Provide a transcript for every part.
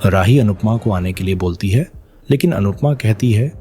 राही अनुपमा को आने के लिए बोलती है, लेकिन अनुपमा कहती है,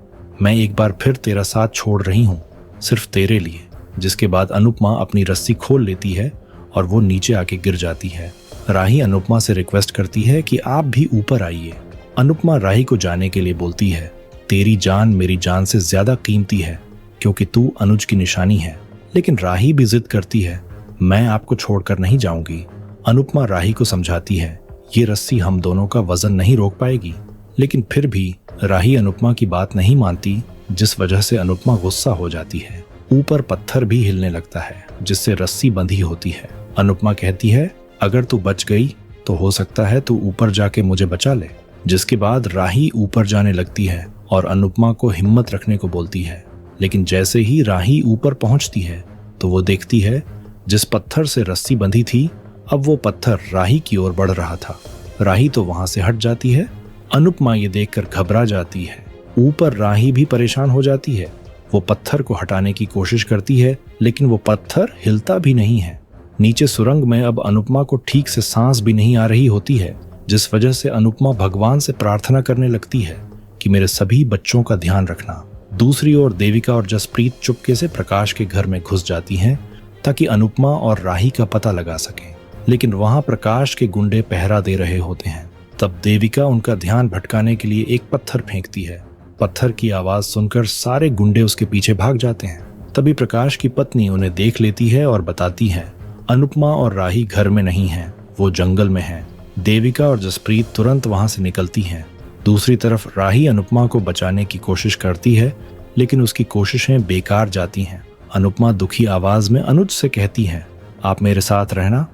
मैं एक बार फिर तेरा साथ छोड़ रही हूँ, सिर्फ तेरे लिए। जिसके बाद अनुपमा अपनी रस्सी खोल लेती है और वो नीचे आके गिर जाती है। राही अनुपमा से रिक्वेस्ट करती है कि आप भी ऊपर आइए। अनुपमा राही को जाने के लिए बोलती है, तेरी जान मेरी जान से ज्यादा कीमती है क्योंकि तू अनुज की निशानी है। लेकिन राही भी जिद करती है, मैं आपको छोड़कर नहीं जाऊंगी। अनुपमा राही को समझाती है, ये रस्सी हम दोनों का वजन नहीं रोक पाएगी। लेकिन फिर भी राही अनुपमा की बात नहीं मानती, जिस वजह से अनुपमा गुस्सा हो जाती है। ऊपर पत्थर भी हिलने लगता है जिससे रस्सी बंधी होती है। अनुपमा कहती है, अगर तू बच गई तो हो सकता है तू ऊपर जाके मुझे बचा ले। जिसके बाद राही ऊपर जाने लगती है और अनुपमा को हिम्मत रखने को बोलती है। लेकिन जैसे ही राही ऊपर पहुंचती है तो वो देखती है जिस पत्थर से रस्सी बंधी थी, अब वो पत्थर राही की ओर बढ़ रहा था। राही तो वहां से हट जाती है। अनुपमा ये देखकर घबरा जाती है। ऊपर राही भी परेशान हो जाती है। वो पत्थर को हटाने की कोशिश करती है, लेकिन वो पत्थर हिलता भी नहीं है। नीचे सुरंग में अब अनुपमा को ठीक से सांस भी नहीं आ रही होती है, जिस वजह से अनुपमा भगवान से प्रार्थना करने लगती है कि मेरे सभी बच्चों का ध्यान रखना। दूसरी ओर देविका और जसप्रीत चुपके से प्रकाश के घर में घुस जाती हैं ताकि अनुपमा और राही का पता लगा सकें। लेकिन वहां प्रकाश के गुंडे पहरा दे रहे होते हैं। तब देविका उनका ध्यान भटकाने के लिए एक पत्थर फेंकती है। पत्थर की आवाज सुनकर सारे गुंडे उसके पीछे भाग जाते हैं। तभी प्रकाश की पत्नी उन्हें देख लेती है और बताती है, अनुपमा और राही घर में नहीं हैं, वो जंगल में हैं। देविका और जसप्रीत तुरंत वहां से निकलती हैं। दूसरी तरफ राही अनुपमा को बचाने की कोशिश करती है, लेकिन उसकी कोशिशें बेकार जाती हैं। अनुपमा दुखी आवाज में अनुज से कहती है, आप मेरे साथ रहना,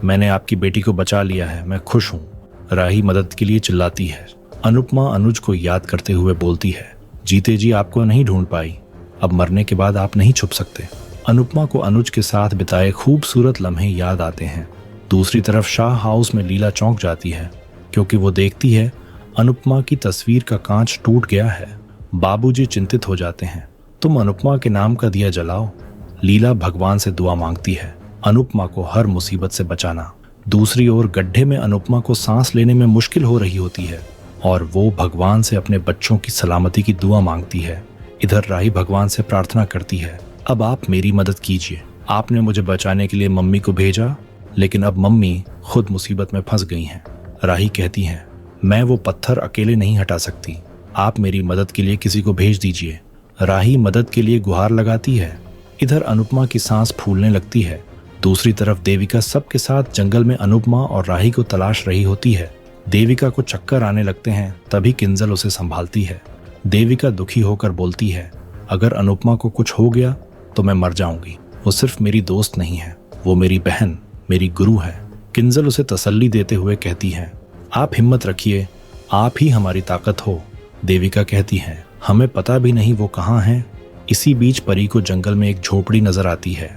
मैंने आपकी बेटी को बचा लिया है, मैं खुश हूँ। राही मदद के लिए चिल्लाती है। अनुपमा अनुज को याद करते हुए बोलती है, जीते जी आपको नहीं ढूंढ पाई, अब मरने के बाद आप नहीं छुप सकते। अनुपमा को अनुज के साथ बिताए खूबसूरत लम्हे याद आते हैं। दूसरी तरफ शाह हाउस में लीला चौंक जाती है क्योंकि वो देखती है अनुपमा की तस्वीर का कांच टूट गया है। बाबूजी चिंतित हो जाते हैं, तुम अनुपमा के नाम का दिया जलाओ। लीला भगवान से दुआ मांगती है अनुपमा को हर मुसीबत से बचाना। दूसरी ओर गड्ढे में अनुपमा को सांस लेने में मुश्किल हो रही होती है और वो भगवान से अपने बच्चों की सलामती की दुआ मांगती है। इधर राही भगवान से प्रार्थना करती है, अब आप मेरी मदद कीजिए। आपने मुझे बचाने के लिए मम्मी को भेजा, लेकिन अब मम्मी खुद मुसीबत में फंस गई हैं। राही कहती है, मैं वो पत्थर अकेले नहीं हटा सकती, आप मेरी मदद के लिए किसी को भेज दीजिए। राही मदद के लिए गुहार लगाती है। इधर अनुपमा की सांस फूलने लगती है। दूसरी तरफ देविका सबके साथ जंगल में अनुपमा और राही को तलाश रही होती है। देविका को चक्कर आने लगते हैं, तभी किंजल उसे संभालती है। देविका दुखी होकर बोलती है, अगर अनुपमा को कुछ हो गया तो मैं मर जाऊंगी। वो सिर्फ मेरी दोस्त नहीं है, वो मेरी बहन, मेरी गुरु है। किंजल उसे तसल्ली देते हुए कहती है, आप हिम्मत रखिए, आप ही हमारी ताकत हो। देविका कहती है, हमें पता भी नहीं वो कहाँ हैं। इसी बीच परी को जंगल में एक झोपड़ी नजर आती है।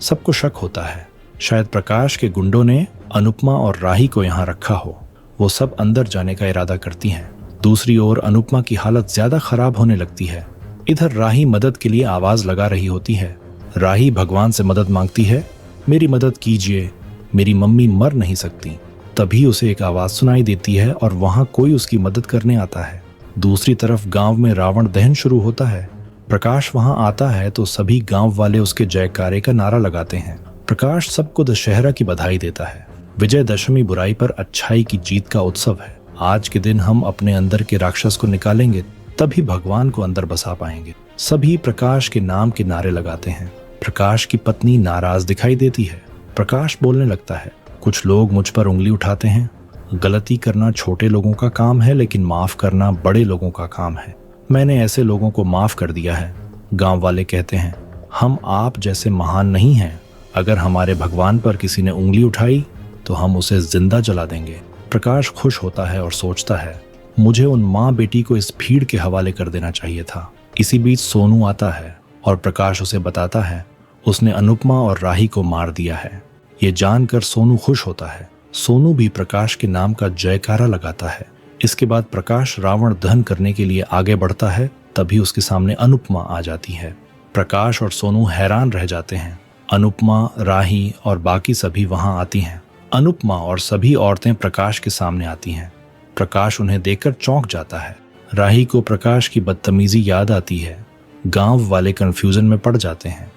सबको शक होता है, शायद प्रकाश के गुंडों ने अनुपमा और राही को यहाँ रखा हो। वो सब अंदर जाने का इरादा करती हैं। दूसरी ओर अनुपमा की हालत ज्यादा खराब होने लगती है। इधर राही मदद के लिए आवाज लगा रही होती है। राही भगवान से मदद मांगती है, मेरी मदद कीजिए, मेरी मम्मी मर नहीं सकती। तभी उसे एक आवाज सुनाई देती है और वहां कोई उसकी मदद करने आता है। दूसरी तरफ गांव में रावण दहन शुरू होता है। प्रकाश वहां आता है तो सभी गांव वाले उसके जयकारे का नारा लगाते हैं। प्रकाश सबको दशहरा की बधाई देता है। विजयदशमी बुराई पर अच्छाई की जीत का उत्सव है। आज के दिन हम अपने अंदर के राक्षस को निकालेंगे, तभी भगवान को अंदर बसा पाएंगे। सभी प्रकाश के नाम के नारे लगाते हैं। प्रकाश की पत्नी नाराज दिखाई देती है। प्रकाश बोलने लगता है, कुछ लोग मुझ पर उंगली उठाते हैं। गलती करना छोटे लोगों का काम है, लेकिन माफ करना बड़े लोगों का काम है। मैंने ऐसे लोगों को माफ कर दिया है। गांव वाले कहते हैं, हम आप जैसे महान नहीं हैं। अगर हमारे भगवान पर किसी ने उंगली उठाई तो हम उसे जिंदा जला देंगे। प्रकाश खुश होता है और सोचता है, मुझे उन माँ बेटी को इस भीड़ के हवाले कर देना चाहिए था। इसी बीच सोनू आता है और प्रकाश उसे बताता है उसने अनुपमा और राही को मार दिया है। ये जानकर सोनू खुश होता है। सोनू भी प्रकाश के नाम का जयकारा लगाता है। इसके बाद प्रकाश रावण दहन करने के लिए आगे बढ़ता है। तभी उसके सामने अनुपमा आ जाती है। प्रकाश और सोनू हैरान रह जाते हैं। अनुपमा, राही और बाकी सभी वहां आती हैं। अनुपमा और सभी औरतें प्रकाश के सामने आती हैं। प्रकाश उन्हें देखकर चौंक जाता है। राही को प्रकाश की बदतमीजी याद आती है। गांव वाले कंफ्यूजन में पड़ जाते हैं।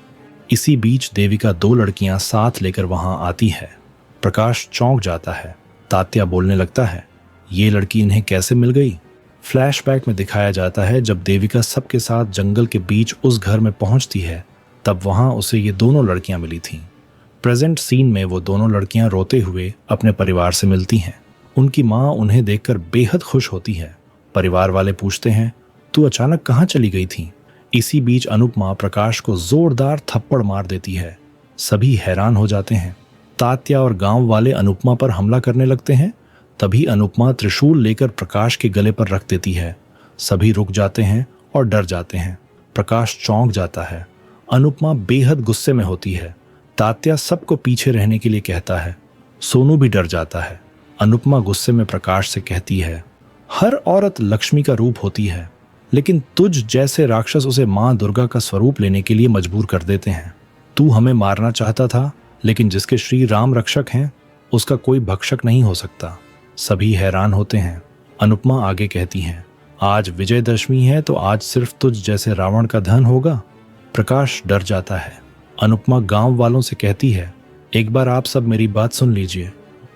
इसी बीच देविका 2 लड़कियां साथ लेकर वहां आती है। प्रकाश चौंक जाता है। तात्या बोलने लगता है, ये लड़की इन्हें कैसे मिल गई? फ्लैशबैक में दिखाया जाता है जब देविका सबके साथ जंगल के बीच उस घर में पहुंचती है, तब वहां उसे ये दोनों लड़कियां मिली थीं। प्रेजेंट सीन में वो दोनों लड़कियां रोते हुए अपने परिवार से मिलती हैं। उनकी माँ उन्हें देखकर बेहद खुश होती है। परिवार वाले पूछते हैं, तू अचानक कहाँ चली गई थी? इसी बीच अनुपमा प्रकाश को जोरदार थप्पड़ मार देती है। सभी हैरान हो जाते हैं। तात्या और गांव वाले अनुपमा पर हमला करने लगते हैं। तभी अनुपमा त्रिशूल लेकर प्रकाश के गले पर रख देती है। सभी रुक जाते हैं और डर जाते हैं। प्रकाश चौंक जाता है। अनुपमा बेहद गुस्से में होती है। तात्या सबको पीछे रहने के लिए कहता है। सोनू भी डर जाता है। अनुपमा गुस्से में प्रकाश से कहती है, हर औरत लक्ष्मी का रूप होती है, लेकिन तुझ जैसे राक्षस उसे माँ दुर्गा का स्वरूप लेने के लिए मजबूर कर देते हैं। तू हमें मारना चाहता था, लेकिन जिसके श्री राम रक्षक हैं, उसका कोई भक्षक नहीं हो सकता। सभी हैरान होते हैं। अनुपमा आगे कहती हैं, आज विजयदशमी है तो आज सिर्फ तुझ जैसे रावण का धन होगा। प्रकाश डर जाता है। अनुपमा गांव वालों से कहती है, एक बार आप सब मेरी बात सुन लीजिए,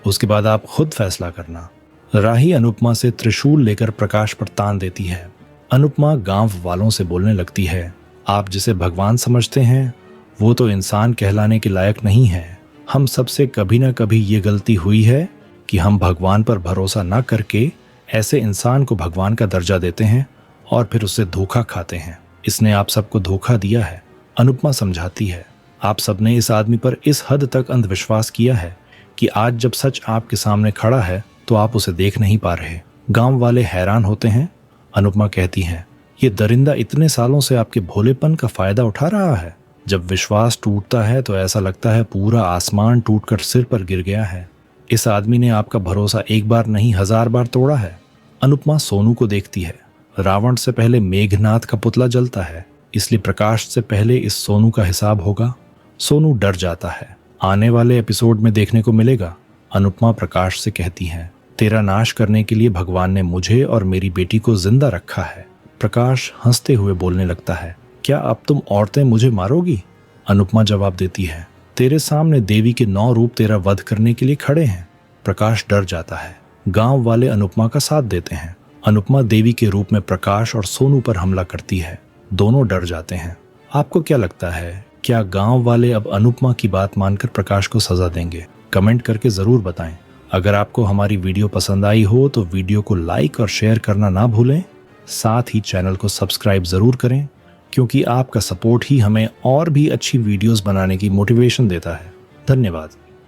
उसके बाद आप खुद फैसला करना। राही अनुपमा से त्रिशूल लेकर प्रकाश पर तान देती है। अनुपमा गांव वालों से बोलने लगती है, आप जिसे भगवान समझते हैं वो तो इंसान कहलाने के लायक नहीं है। हम सबसे कभी ना कभी ये गलती हुई है कि हम भगवान पर भरोसा न करके ऐसे इंसान को भगवान का दर्जा देते हैं और फिर उससे धोखा खाते हैं। इसने आप सबको धोखा दिया है। अनुपमा समझाती है, आप सबने इस आदमी पर इस हद तक अंधविश्वास किया है कि आज जब सच आपके सामने खड़ा है तो आप उसे देख नहीं पा रहे। गांव वाले हैरान होते हैं। अनुपमा कहती है, ये दरिंदा इतने सालों से आपके भोलेपन का फायदा उठा रहा है। जब विश्वास टूटता है तो ऐसा लगता है पूरा आसमान टूटकर सिर पर गिर गया है। इस आदमी ने आपका भरोसा एक बार नहीं 1000 बार तोड़ा है। अनुपमा सोनू को देखती है। रावण से पहले मेघनाथ का पुतला जलता है, इसलिए प्रकाश से पहले इस सोनू का हिसाब होगा। सोनू डर जाता है। आने वाले एपिसोड में देखने को मिलेगा। अनुपमा प्रकाश से कहती है, तेरा नाश करने के लिए भगवान ने मुझे और मेरी बेटी को जिंदा रखा है। प्रकाश हंसते हुए बोलने लगता है, क्या अब तुम औरतें मुझे मारोगी? अनुपमा जवाब देती है, तेरे सामने देवी के 9 रूप तेरा वध करने के लिए खड़े हैं। प्रकाश डर जाता है। गांव वाले अनुपमा का साथ देते हैं। अनुपमा देवी के रूप में प्रकाश और सोनू पर हमला करती है। दोनों डर जाते हैं। आपको क्या लगता है, क्या गांव वाले अब अनुपमा की बात मानकर प्रकाश को सजा देंगे? कमेंट करके जरूर बताएं। अगर आपको हमारी वीडियो पसंद आई हो तो वीडियो को लाइक और शेयर करना ना भूलें। साथ ही चैनल को सब्सक्राइब जरूर करें, क्योंकि आपका सपोर्ट ही हमें और भी अच्छी वीडियोस बनाने की मोटिवेशन देता है। धन्यवाद।